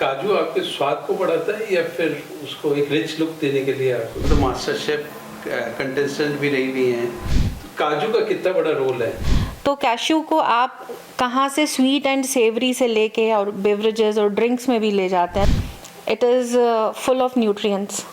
काजू आपके स्वाद को बढ़ाता है या फिर उसको एक रिच लुक देने के लिए आपको तो मास्टर शेफ कंटेस्टेंट भी रही हुई हैं, तो काजू का कितना बड़ा रोल है? तो कैश्यू को आप कहाँ से स्वीट एंड सेवरी से लेके और बेवरेजेस और ड्रिंक्स में भी ले जाते हैं. It is full of nutrients.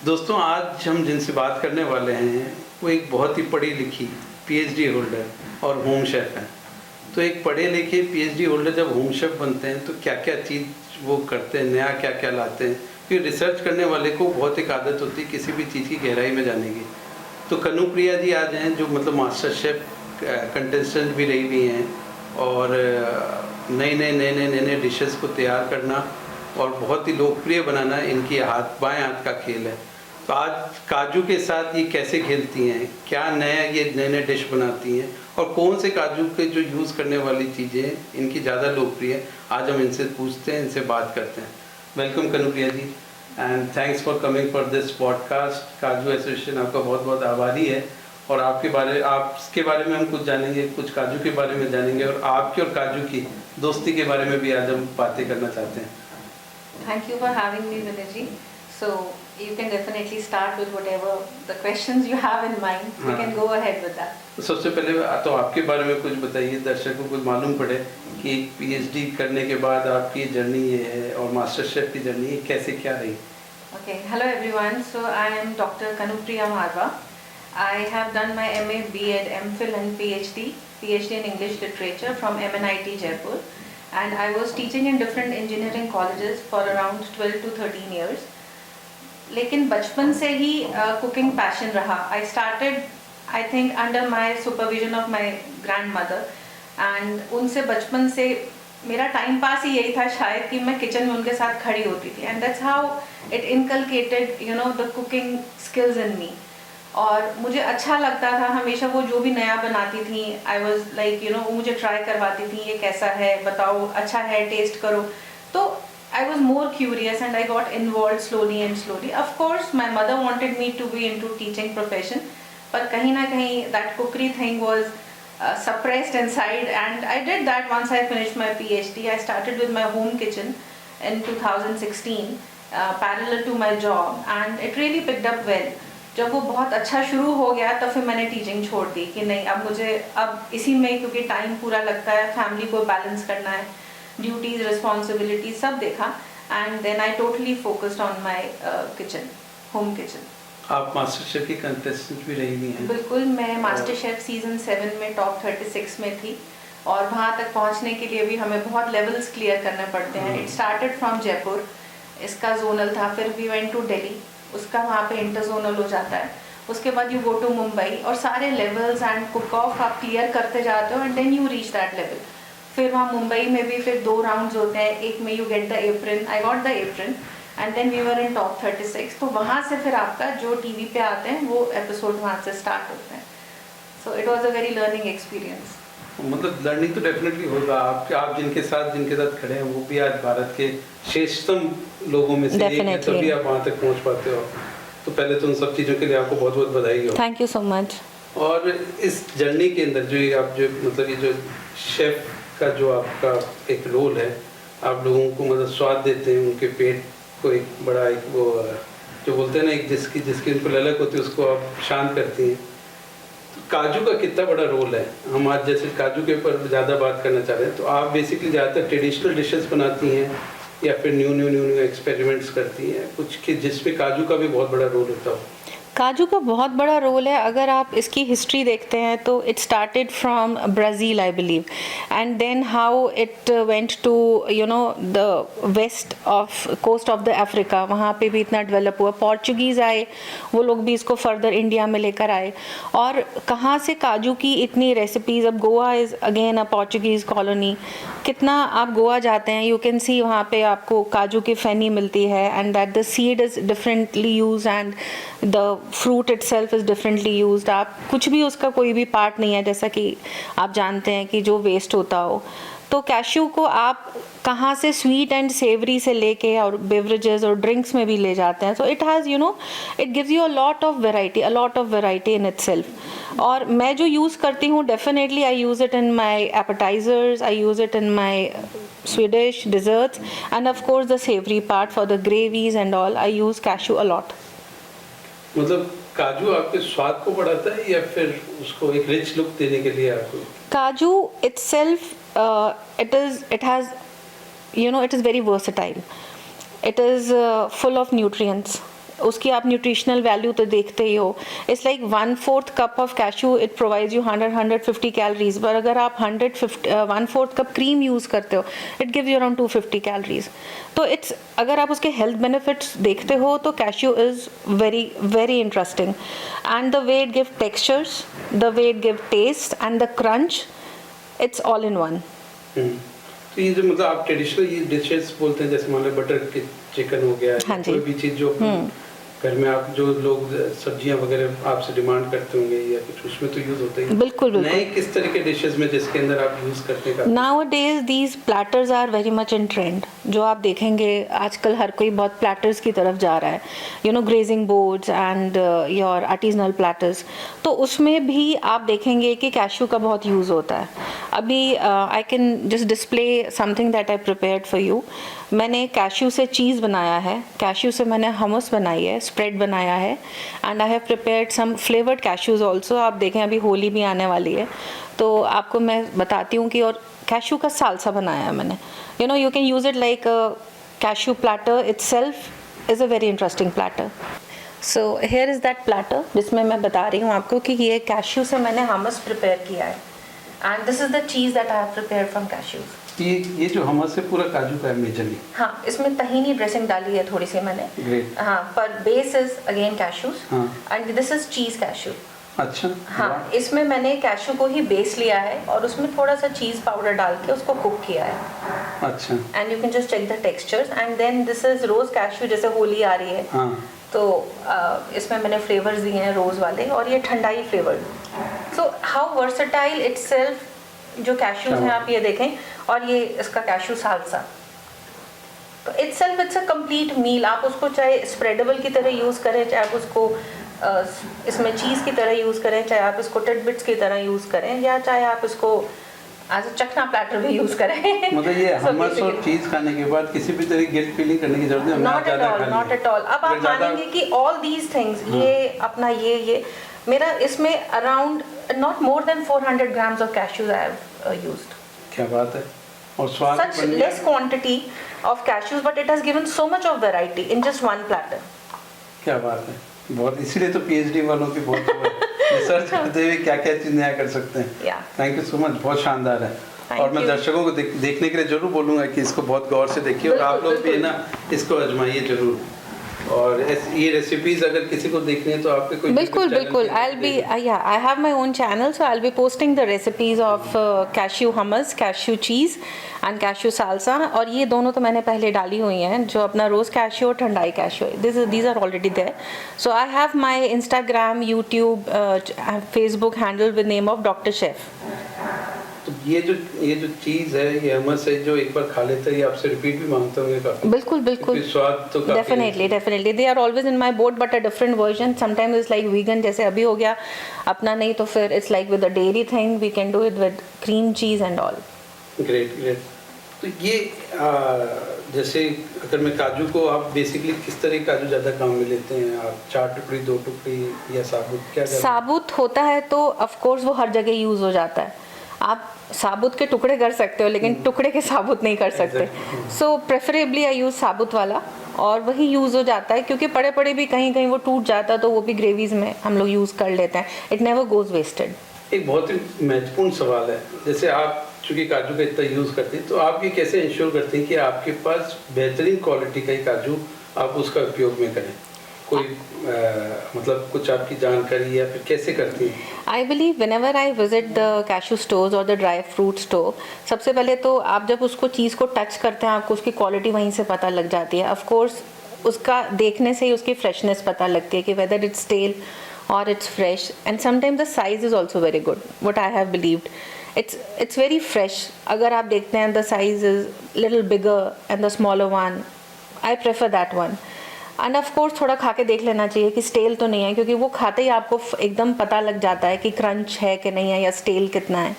दोस्तों, आज हम जिनसे बात करने वाले हैं वो एक बहुत ही पढ़ी लिखी पीएचडी होल्डर और होम शेफ़ हैं. तो एक पढ़े लिखे पीएचडी होल्डर जब होम शेफ़ बनते हैं तो क्या क्या चीज़ वो करते हैं, नया क्या क्या लाते हैं, क्योंकि रिसर्च करने वाले को बहुत एक आदत होती है किसी भी चीज़ की गहराई में जाने की. तो कनुप्रिया जी आज हैं जो मतलब मास्टर शेफ़ कंटेस्टेंट भी रही हुई हैं और नए डिशेस को तैयार करना और बहुत ही लोकप्रिय बनाना इनकी बाएं हाथ का खेल है. तो आज काजू के साथ ये कैसे खेलती हैं, क्या नए डिश बनाती हैं और कौन से काजू के जो यूज़ करने वाली चीज़ें इनकी ज़्यादा लोकप्रिय है, आज हम इनसे पूछते हैं, इनसे बात करते हैं. Welcome Kanupriya ji and thanks for coming for this podcast. काजू एसोसिएशन आपका बहुत बहुत आभारी है और आपके बारे में हम कुछ जानेंगे, कुछ काजू के बारे में जानेंगे और आपके और काजू की दोस्ती के बारे में भी आज हम बातें करना चाहते हैं. Thank you for having me, Vinay. So you can definitely start with whatever the questions you have in mind. You can go ahead with that. तो सबसे पहले तो आपके बारे में कुछ बताइए, दर्शकों को मालूम पड़े कि पीएचडी करने के बाद आपकी जर्नी ये है और मास्टर शेफ की जर्नी कैसे क्या रही. Okay, hello everyone. So I am Dr. Kanupriya Marwa. I have done my MA, B.Ed, MPhil and PhD in English Literature from MNIT Jaipur. And I was teaching in different engineering colleges for around 12 to 13 years. लेकिन बचपन से ही cooking passion रहा. I started I think under my supervision of my grandmother and उनसे बचपन से मेरा time pass ही यही था शायद कि मैं किचन में उनके साथ खड़ी होती थी. And that's how it inculcated the cooking skills in me. और मुझे अच्छा लगता था हमेशा, वो जो भी नया बनाती थी आई वॉज लाइक वो मुझे ट्राई करवाती थी, ये कैसा है बताओ, अच्छा है टेस्ट करो. तो I was more curious and I got involve slowly and slowly. Of course my mother wanted me to be in to teaching profession, पर कहीं ना कहीं that cookery thing was suppressed inside and I did that once I finished my PhD. I started with my home kitchen in 2016 parallel to my job and it really picked up well. जब वो बहुत अच्छा शुरू हो गया तब फिर मैंने टीचिंग छोड़ दी कि नहीं, अब मुझे अब इसी में, क्योंकि टाइम पूरा लगता है, फैमिली को बैलेंस करना है, ड्यूटीज रिस्पॉन्सिबिलिटी सब देखा and then I totally focused on my kitchen, home kitchen. आप मास्टर शेफ की कंटेस्टेंट भी रही हुई हैं? बिल्कुल, मैं मास्टर शेफ सीजन 7 में टॉप 36 में थी और वहाँ तक पहुँचने के लिए भी हमें बहुत लेवल्स क्लियर करने पड़ते हैं. इट स्टार्टेड फ्रॉम जयपुर, इसका जोनल था, फिर वी वेंट टू दिल्ली, उसका वहाँ पे इंटरजोनल हो जाता है, उसके बाद यू गो टू मुंबई और सारे लेवल्स एंड कुक ऑफ आप क्लियर करते जाते हो and then you reach that level. फिर वहाँ मुंबई में भी फिर 2 राउंड्स होते हैं, एक में you get the apron, I got the apron and then we were in top 36. तो वहाँ से फिर आपका जो टीवी पे आते हैं वो एपिसोड वहाँ से स्टार्ट होते हैं. So it was a very learning experience. मतलब लर्निंग तो डेफिनेटली होगा. आप जिनके साथ खड़े हैं वो भी आज भारत के श्रेष्ठतम लोगों में से एक हैं, तभी आप वहाँ तक पहुँच पाते हो. तो पहले तो उन सब चीज़ों के लिए आपको बहुत बहुत बधाई हो. Thank you so much. और इस जर्नी के अंदर मतलब ये जो शेफ का जो आपका एक रोल है, आप लोगों को मतलब स्वाद देते हैं, उनके पेट को एक बड़ा एक वो जो बोलते हैं ना, एक जिसकी उनको ललक होती है उसको आप शांत करती हैं. तो काजू का कितना बड़ा रोल है? हम आज जैसे काजू के ऊपर ज़्यादा बात करना चाह रहे हैं, तो आप बेसिकली ज़्यादातर ट्रेडिशनल डिशेस बनाती हैं या फिर न्यू एक्सपेरिमेंट्स करती हैं कुछ कि जिसमें काजू का भी बहुत बड़ा रोल होता हो? काजू का बहुत बड़ा रोल है. अगर आप इसकी हिस्ट्री देखते हैं तो it started from Brazil I believe and then how it went to the west of coast of the Africa, वहाँ पे भी इतना डेवलप हुआ. पोर्चुगीज़ आए, वो लोग भी इसको फर्दर इंडिया में लेकर आए और कहाँ से काजू की इतनी रेसिपीज़. अब Goa is again a Portuguese colony. कितना आप गोवा जाते हैं, यू कैन सी वहाँ पे आपको काजू की फैनी मिलती है and that the seed is differently use and the fruit itself is differently used. आप कुछ भी उसका कोई भी पार्ट नहीं है जैसा कि आप जानते हैं कि जो वेस्ट होता हो. तो कैश्यू को आप कहाँ से स्वीट एंड सेवरी से लेके और बेवरेजेस और ड्रिंक्स में भी ले जाते हैं. So it has it gives you a lot of variety in itself. और मैं जो यूज़ करती हूँ, definitely I use it in my appetisers, I use it in my Swedish desserts, and of course the savory part for the gravies and all. I use cashew a lot. मतलब काजू आपके स्वाद को बढ़ाता है या फिर उसको एक रिच लुक देने के लिए आपको? Kaju itself, it has, it is very versatile. It is full of nutrients. उसकी आप न्यूट्रिशनल वैल्यू तो देखते ही हो. It's like 1/4 cup of cashew, it provides you 150 calories. पर अगर आप 1/4 कप क्रीम यूज़ करते हो, it gives you around 250 calories. तो इट्स, अगर आप उसके हेल्थ बेनिफिट्स देखते हो तो cashew is very very interesting. And the way it give textures, the way it give taste and the crunch, it's all in one. तो ये जो मतलब आप ट्रेडिशनल ये डिशेस बोलते हैं, जैसे मान लो बटर चिकन हो गया, हाँ जी. कोई भी चीज़ जो घर में आप जो लोग सब्जियां वगैरह आपसे डिमांड करते होंगे या कुछ, उसमें तो यूज़ होता ही. बिल्कुल बिल्कुल. नए किस तरह के डिशेस में जिसके अंदर आप यूज़ करते हैं? Nowadays these platters are very much in trend. जो आप देखेंगे आजकल हर कोई बहुत प्लेटर्स की तरफ जा रहा है. Grazing boards and your artisanal platters. तो उसमें भी आप देखेंगे कि कैशू का बहुत यूज़ होता है. अभी I can just display something that I prepared for you. मैंने कैशू से चीज़ बनाया है, कैशू से मैंने हमस बनाई है, स्प्रेड बनाया है, and I have prepared some flavoured cashews also. आप देखें अभी होली भी आने वाली है तो आपको मैं बताती हूँ कि. और कैशू का सालसा बनाया है मैंने. You can use it like cashew platter itself is a very interesting platter. So here is that platter जिसमें मैं बता रही हूँ आपको कि ये कैशू से मैंने हमस प्रिपेयर किया है. And this is the cheese that I have prepared from cashews. ये जो हमस है पूरा काजू का है मेजरली? हाँ, इसमें तहीनी ड्रेसिंग डाली है थोड़ी सी मैंने. ग्रेट. हाँ, पर base is again cashews and this is cheese cashew. अच्छा. हाँ, इसमें मैंने कैशू को ही बेस लिया है और उसमें थोड़ा सा चीज़ पाउडर डाल के उसको कुक किया है. अच्छा. And you can just check the textures. And then this is rose cashew. जैसे होली आ रही है तो इसमें मैंने फ्लेवर्स दिए हैं रोज़ वाले, और ये thandai flavoured. So how versatile itself जो कैशूज़ हैं आप ये देखें. और ये इसका कैशू सालसा, तो itself it's a complete meal. आप उसको चाहे स्प्रेडेबल की तरह यूज़ करें, चाहे आप उसको इसमें चीज़ की तरह यूज़ करें, चाहे आप इसको टिडबिट्स की तरह यूज़ करें, या चाहे आप इसको एज अ चखना प्लेटर भी यूज़ करें. मतलब ये हमस और चीज़ खाने के बाद किसी भी तरह की गिल्ट फीलिंग करने की जरूरत नहीं. Not at all. अब आप मानेंगे कि ऑल दीज थिंग्स, ये अपना ये मेरा इसमें around not more than 400 grams of cashews I have used. क्या बात है. और स्वाद such less quantity of cashews, but it has given so much of variety in just one platter. क्या बात है. बहुत, इसीलिए तो पीएचडी वालों की बहुत रिसर्च करते हुए क्या क्या चीज़ नया कर सकते हैं. Thank you so much. बहुत शानदार है. और मैं दर्शकों को देखने के लिए जरूर बोलूँगा कि इसको बहुत गौर से देखिए और आप लोग भी ना इसको आजमाइए जरूर. और ये रेसिपीज अगर किसी को देखनी है तो आपके कोई बिल्कुल I have my own channel, so I'll be posting the recipes of cashew hummus, cashew cheese and cashew salsa. और ये दोनों तो मैंने पहले डाली हुई हैं, जो अपना रोज़ कैशू और ठंडाई कैशू है. These are already there. So I have my Instagram, YouTube, Facebook handle with name of Dr. Chef. तो ये जो चीज़ है, ये हमस है, जो एक बार खा लेते हैं ये आपसे रिपीट भी मांगते होंगे काफी. बिल्कुल. स्वाद तो definitely they are always in my boat, but a different version. Sometimes it's like vegan, जैसे अभी हो गया अपना, नहीं तो फिर it's like with a dairy thing, we can do it with cream cheese and all. Great. तो ये जैसे अगर मैं काजू को, आप बेसिकली किस तरह काजू ज़्यादा काम में लेते हैं आप? 4 टुकड़ी, 2 टुकड़ी या साबुत? क्या साबुत होता है तो ऑफ कोर्स वो हर जगह यूज़ हो जाता है. आप साबुत के टुकड़े कर सकते हो लेकिन टुकड़े के साबुत नहीं कर सकते. सो प्रेफरेबली आई यूज़ साबुत वाला, और वही यूज़ हो जाता है क्योंकि पड़े भी कहीं वो टूट जाता है तो वो भी ग्रेवीज में हम लोग यूज़ कर लेते हैं. It never goes wasted. एक बहुत ही महत्वपूर्ण सवाल है, जैसे आप चूँकि काजू का इतना यूज़ करते हैं तो आप ये कैसे इंश्योर करते हैं कि आपके पास बेहतरीन क्वालिटी का ही काजू आप उसका उपयोग में करें? कोई मतलब कुछ आपकी जानकारी या फिर कैसे करती हैं? I believe whenever I visit the cashew stores or the dry fruit store, सबसे पहले तो आप जब उसको चीज़ को टच करते हैं आपको उसकी क्वालिटी वहीं से पता लग जाती है. ऑफ कोर्स उसका देखने से ही उसकी फ्रेशनेस पता लगती है कि whether it's stale or it's fresh, and sometimes the size is also very good, what I have believed. it's very fresh. अगर आप देखते हैं the size is little bigger and the smaller one, I prefer that one. End of course थोड़ा खा के देख लेना चाहिए कि स्टेल तो नहीं है, क्योंकि वो खाते ही आपको एकदम पता लग जाता है कि क्रंच है कि नहीं है या स्टेल कितना है,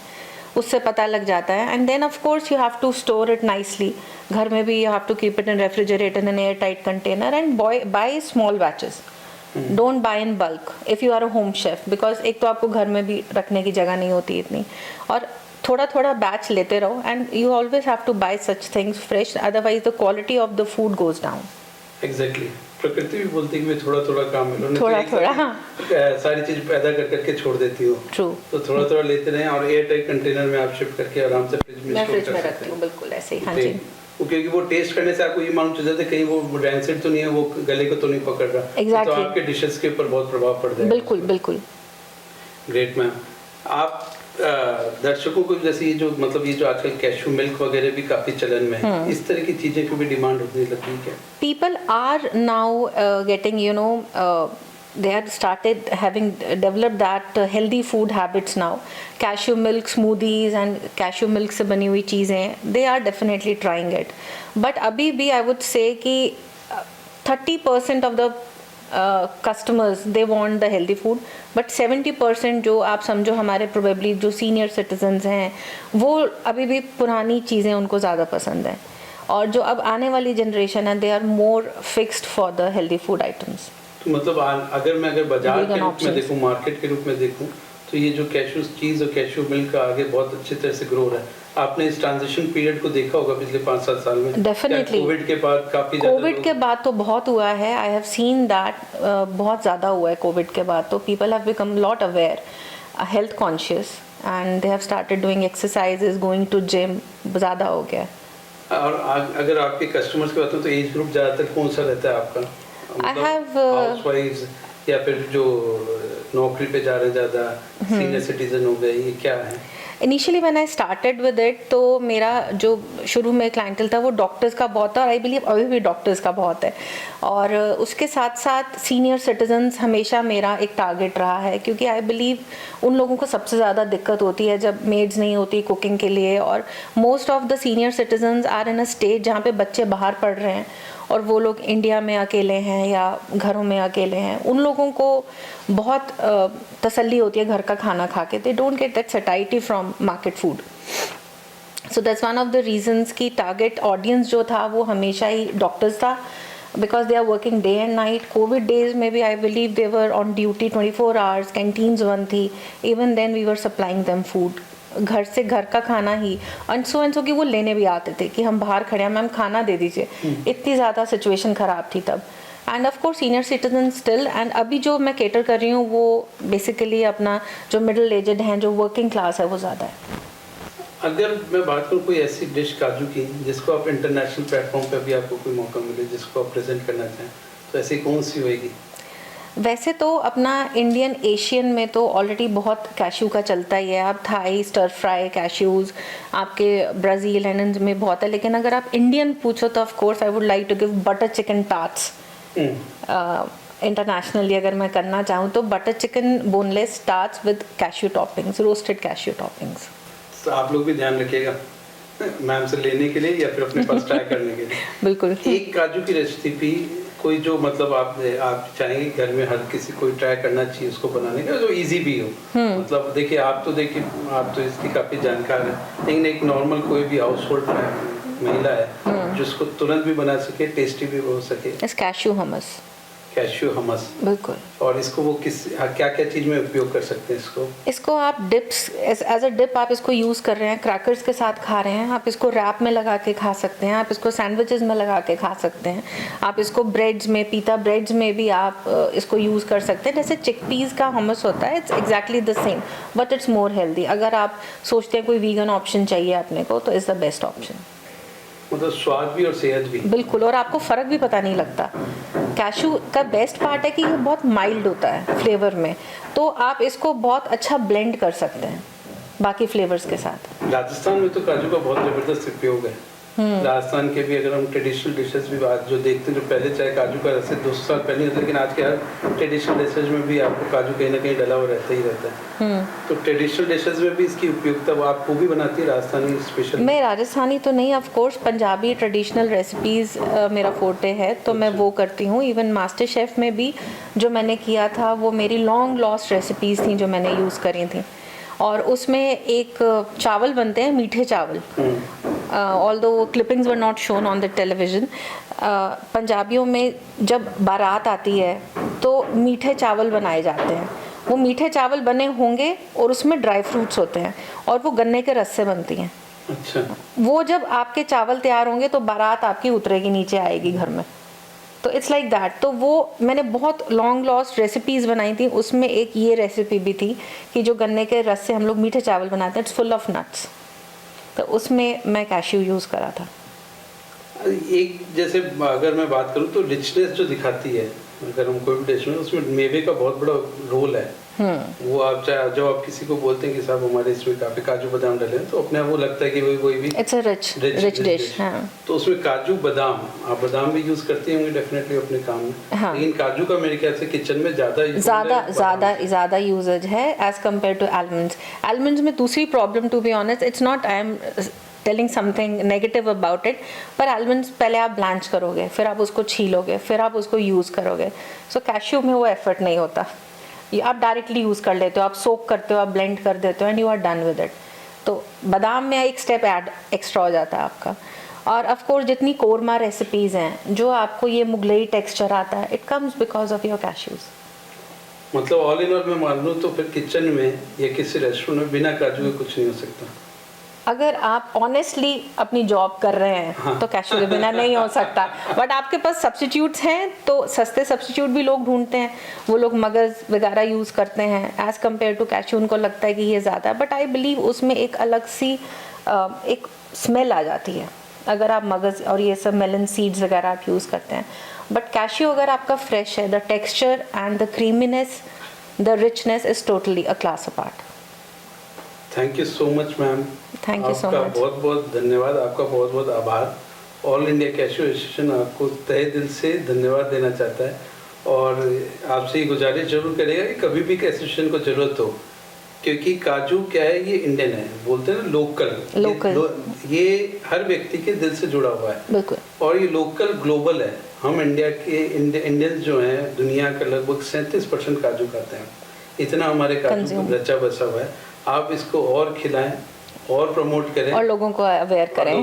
उससे पता लग जाता है. And then of course you have to store it nicely. घर में भी you have to keep it in refrigerator in air tight container and buy small batches. Don't buy in bulk if you are a home chef, because एक तो आपको घर में भी रखने की जगह नहीं होती इतनी, और थोड़ा थोड़ा बैच लेते रहो. And you always have to buy such things fresh, otherwise the quality of the food goes down. Exactly. प्रकृति भी बोलती है कि मैं थोड़ा थोड़ा काम मिलूँ, थोड़ा थोड़ा सारी चीज पैदा कर करके छोड़ देती हूँ. ट्रू. तो थोड़ा थोड़ा लेते रहें और एयर टाइट कंटेनर में आप शिफ्ट करके आराम से फ्रिज में मैं स्टोर फ्रिज कर में सकते रखती हूँ हैं. बिल्कुल ऐसे ही. हाँ जी. क्योंकि वो टेस्ट करने से आपको ये मालूम चल जाता है कहीं वो रैंसिड तो नहीं है, वो गले को तो नहीं पकड़ रहा. Exactly. तो आपके डिशेस के ऊपर बहुत प्रभाव पड़ जाएगा. बिल्कुल बिल्कुल. Great ma'am. आप दर्शकों को जैसे ये जो मतलब ये जो आजकल कैशू मिल्क वगैरह भी काफी चलन में है, इस तरह की चीजें की भी डिमांड होने लगी है. People are now getting, they have started having developed that healthy food habits now. Cashew milk smoothies and cashew milk से बनी हुई चीज़ें, they are definitely trying it. But अभी भी I would say कि 30% of the customers they want the healthy food, but 70% जो आप समझो हमारे probably जो senior citizens हैं, वो अभी भी पुरानी चीज़ें उनको ज़्यादा पसंद हैं. और जो अब आने वाली जनरेशन है, they are more fixed for the healthy food items. तो मतलब अगर बाजार के रूप में देखूं, मार्केट के रूप में देखूं, तो ये जो कैशू चीज़ और कैशू मिल्क का आगे बहुत अच्छी तरह से ग्रो रहा है. आपने इस ट्रांजिशन पीरियड को देखा होगा पिछले 5-7 साल में. डेफिनेटली. कोविड के बाद काफी कोविड के बाद तो बहुत हुआ है. आई हैव सीन दैट बहुत ज़्यादा हुआ है कोविड के बाद. तो people have become lot aware, health conscious, and they have started doing exercises, going to gym. ज़्यादा हो गया. और अगर आपके कस्टमर्स की बात हो तो एज ग्रुप ज़्यादातर कौन सा रहता है आपका? I have हाउसवाइफ्स या फिर जो नौकरी पे जा रहे हैं ज़्यादा, सीनियर सिटीजन हो गए, ये क्या है? Initially when I started with it, तो मेरा जो शुरू में क्लाइंटल था वो डॉक्टर्स का बहुत था, और आई बिलीव अभी भी डॉक्टर्स का बहुत है. और उसके साथ साथ सीनियर सिटीजन्स हमेशा मेरा एक टारगेट रहा है, क्योंकि आई बिलीव उन लोगों को सबसे ज़्यादा दिक्कत होती है जब मेड्स नहीं होती कुकिंग के लिए. और most of the senior citizens are in a stage जहाँ पे बच्चे बाहर पढ़ रहे हैं और वो लोग इंडिया में अकेले हैं या घरों में अकेले हैं. उन लोगों को बहुत तसल्ली होती है घर का खाना खा के. They don't get that satisfaction from market food. So that's one of the reasons कि टारगेट ऑडियंस जो था वो हमेशा ही डॉक्टर्स था, because they are working day and night. COVID days में भी I believe they were on duty 24 hours. Canteens बंद थी. Even then we were supplying them food. घर से घर का खाना ही, एंड सो कि वो लेने भी आते थे कि हम बाहर खड़े हैं, मैम खाना दे दीजिए. इतनी ज़्यादा सिचुएशन ख़राब थी तब. End of course senior citizen still. And अभी जो मैं केटर कर रही हूँ वो बेसिकली अपना जो मिडिल एजड हैं, जो वर्किंग क्लास है, वो ज़्यादा है. अगर मैं बात करूँ कोई ऐसी डिश काजू की जिसको आप इंटरनेशनल प्लेटफॉर्म पे भी आपको कोई मौका मिले, जिसको आप प्रेजेंट करना चाहें, तो ऐसी कौन सी होएगी? वैसे तो अपना इंडियन एशियन में तो ऑलरेडी बहुत कैश्यू का चलता ही है. आप थाई स्टर फ्राई कैश्यूज़ आपके ब्राज़ील एंड में बहुत है. लेकिन अगर आप इंडियन पूछो तो of course I would like to give butter chicken tarts. Internationally अगर मैं करना चाहूँ तो butter chicken boneless tarts with cashew toppings, roasted cashew toppings. तो आप लोग भी ध्यान रखिएगा मैम से लेने के लिए या फिर अपने पास ट्राई करने के लिए. बिल्कुल. एक काजू की रेसिपी कोई जो मतलब आप चाहेंगे घर में हर किसी को ट्राई करना चाहिए उसको बनाने का, जो इजी भी हो. मतलब देखिए आप तो इसकी काफी जानकार है, लेकिन एक नॉर्मल कोई भी हाउस होल्ड महिला है जिसको तुरंत भी बना सके, टेस्टी भी हो सके. कैश्यू हमस. कैश्यू हमस. बिल्कुल. और इसको वो क्या क्या चीज में उपयोग कर सकते हैं इसको आप डिप्स एज अ डिप आप इसको यूज़ कर रहे हैं, क्रैकर्स के साथ खा रहे हैं, आप इसको रैप में लगा के खा सकते हैं, आप इसको सैंडविचेस में लगा के खा सकते हैं, आप इसको ब्रेड्स में, पीता ब्रेड्स में भी आप इसको यूज़ कर सकते हैं. जैसे चिकपीस का हमस होता है, it's exactly the same but it's more healthy. अगर आप सोचते हैं कोई वीगन ऑप्शन चाहिए अपने को तो इज़ द बेस्ट ऑप्शन. मतलब स्वाद भी और सेहत भी. बिल्कुल. और आपको फ़र्क भी पता नहीं लगता. कैशू का बेस्ट पार्ट है कि ये बहुत माइल्ड होता है फ्लेवर में, तो आप इसको बहुत अच्छा ब्लेंड कर सकते हैं बाकी फ्लेवर्स के साथ. राजस्थान में तो काजू का बहुत ज़बरदस्त उपयोग है. राजस्थान के भी अगर हम ट्रेडिशनल डिशेस भी बात जो देखते हैं, जो पहले चाहे काजू का रस 200 साल पहले होता, लेकिन आज के हर ट्रेडिशनल डिशेज में भी आपको काजू कहीं ना कहीं डला हुआ रहता ही रहता है। तो ट्रेडिशनल डिशेज में भी इसकी उपयोगिता वो आप भी बनाती है राजस्थानी स्पेशल? मैं राजस्थानी तो नहीं, of course Punjabi traditional recipes मेरा फोटे है, तो मैं वो करती हूँ। इवन मास्टर शेफ़ में भी जो मैंने किया था वो मेरी लॉन्ग लॉस्ट रेसिपीज़ थी जो मैंने यूज़ करी थी, और उसमें एक चावल बनते हैं, मीठे चावल, although clippings were not shown on the television. पंजाबियों में जब बारात आती है तो मीठे चावल बनाए जाते हैं। वो मीठे चावल बने होंगे और उसमें ड्राई फ्रूट्स होते हैं और वो गन्ने के रस से बनती हैं। अच्छा। वो जब आपके चावल तैयार होंगे तो बारात आपकी उतरेगी, नीचे आएगी घर में, तो इट्स लाइक दैट। तो वो मैंने बहुत लॉन्ग लॉस्ट रेसिपीज़ बनाई थी, उसमें एक ये रेसिपी भी थी कि जो गन्ने के रस से हम लोग मीठे चावल बनाते हैं, इट्स फुल ऑफ नट्स, तो उसमें मैं कैश्यू यूज़ करा था। एक जैसे अगर मैं बात करूँ तो रिचनेस जो दिखाती है, अगर हम कोई भी डिश में, उसमें मेवे का बहुत बड़ा रोल है। वो आप चाहे जब आप किसी को बोलते हैं कि साहब हमारे इसमें काफी काजू बादाम डले हैं, तो अपने आप वो लगता है कि वही भी इट्स अ रिच डिश। हाँ। तो उसमें काजू बादाम, आप बादाम भी यूज करते होंगे डेफिनेटली अपने काम में। हाँ। लेकिन काजू का मेरे ख्याल से किचन में ज्यादा यूजेज है as compare to almonds. Almonds में दूसरी problem, to be honest, it's not I am telling something negative about it, पर आलमंड्स पहले आप ब्लांच करोगे, फिर आप उसको छीलोगे, फिर आप उसको यूज़ करोगे। सो कैश्यू में वो एफर्ट नहीं होता, ये आप डायरेक्टली यूज़ कर लेते हो, आप सोक करते हो, आप ब्लेंड कर देते हो and you are done with it. तो बादाम में एक स्टेप ऐड एक्स्ट्रा हो जाता है आपका। और ऑफ कोर्स जितनी कोरमा रेसिपीज़ हैं जो आपको ये मुगलई टेक्सचर आता है, it comes because of your cashews. मतलब ऑल इन ऑल मैं मान लूँ तो फिर किचन में या किसी रेस्टोरेंट में बिना काजू के कुछ नहीं हो सकता। अगर आप ऑनेस्टली अपनी जॉब कर रहे हैं हाँ। तो कैश्यू के बिना नहीं हो सकता, बट आपके पास सब्स्टिट्यूट्स हैं तो सस्ते सब्स्टिट्यूट भी लोग ढूंढते हैं, वो लोग मगज़ वगैरह यूज़ करते हैं एज़ कम्पेयर टू कैश्यू। उनको लगता है कि ये ज़्यादा, बट आई बिलीव उसमें एक अलग सी एक स्मेल आ जाती है अगर आप मगज़ और ये सब मेलन सीड्स वगैरह आप यूज़ करते हैं। बट कैश्यू अगर आपका फ्रेश है, the texture and the creaminess, the richness is totally a class apart. Thank you so much ma'am. Thank you so much. आपका बहुत बहुत धन्यवाद, आपका बहुत बहुत आभार। ऑल इंडिया कैश्यू एसोसिएशन आपको तहे दिल से धन्यवाद देना चाहता है और आपसे ये गुजारिश जरूर करेगा कि कभी भी एसोसिएशन को ज़रूरत हो, क्योंकि काजू क्या है, ये इंडियन है, बोलते हैं ना लोकल। ये हर व्यक्ति के दिल से जुड़ा हुआ है। बिल्कुल। और ये लोकल ग्लोबल है। हम इंडिया के इंडियंस जो हैं, दुनिया का लगभग 37% काजू खाते हैं। इतना हमारे काजू रचा बसा हुआ है। आप इसको और खिलाएं और प्रमोट करें और लोगों को अवेयर करें,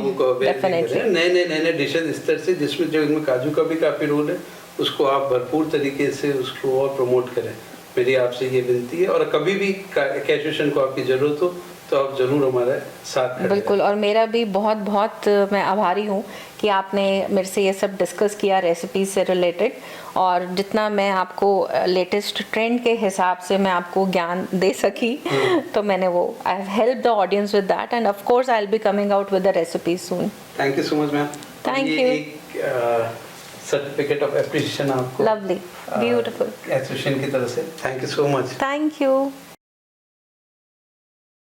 नए डिशेज इस तरह से जिसमें जो इनमें काजू का भी काफ़ी रोल है, उसको आप भरपूर तरीके से उसको और प्रमोट करें। मेरी आपसे ये विनती है, और कभी भी कैशूशन को आपकी ज़रूरत हो तो आप ज़रूर हमारे साथ खड़े। बिल्कुल। और मेरा भी बहुत बहुत मैं आभारी हूँ कि आपने मेरे से ये सब डिस्कस किया रेसिपीज से रिलेटेड, और जितना मैं आपको लेटेस्ट ट्रेंड के हिसाब से मैं आपको ज्ञान दे सकी तो मैंने वो I have help the audience with that, end of course I will be coming out with the recipes soon. Thank you so much ma'am. Thank you. Certificate of appreciation आपको, लवली, ब्यूटीफुल, एसोसिएशन की तरफ से। Thank you so much. Thank you.